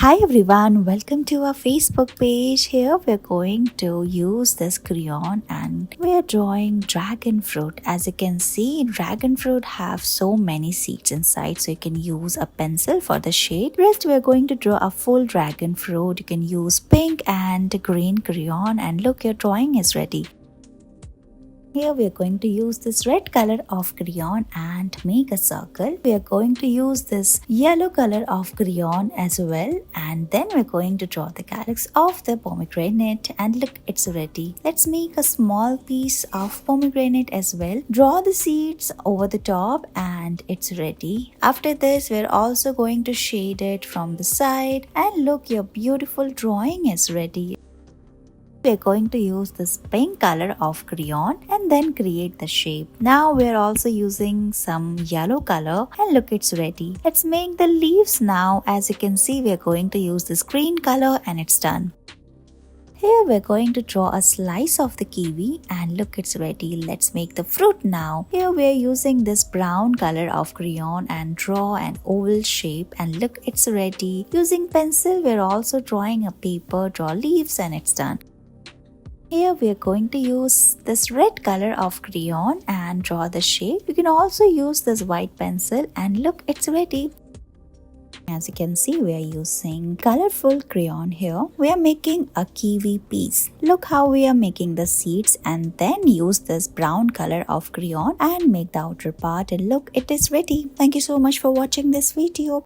Hi everyone, welcome to our Facebook page. Here we're going to use this crayon and we're drawing dragon fruit. As you can see, dragon fruit have so many seeds inside, so you can use a pencil for the shade. Rest we're going to draw a full dragon fruit. You can use pink and green crayon, and look, your drawing is ready. Here we are going to use this red color of crayon and make a circle. We are going to use this yellow color of crayon as well, and then we're going to draw the calyx of the pomegranate, and look, it's ready. Let's make a small piece of pomegranate as well. Draw the seeds over the top and it's ready. After this, we're also going to shade it from the side, and look, your beautiful drawing is ready. We're going to use this pink color of crayon and then create the shape. Now we're also using some yellow color, and look, it's ready. Let's make the leaves now. As you can see, we're going to use this green color and it's done. Here we're going to draw a slice of the kiwi, and look, it's ready. Let's make the fruit now. Here we're using this brown color of crayon and draw an oval shape, and look, it's ready. Using pencil, we're also drawing a paper, draw leaves, and it's done. Here we are going to use this red color of crayon and draw the shape. You can also use this white pencil, and look, it's ready. As you can see, we are using colorful crayon here. We are making a kiwi piece. Look how we are making the seeds, and then use this brown color of crayon and make the outer part, and look, it is ready. Thank you so much for watching this video.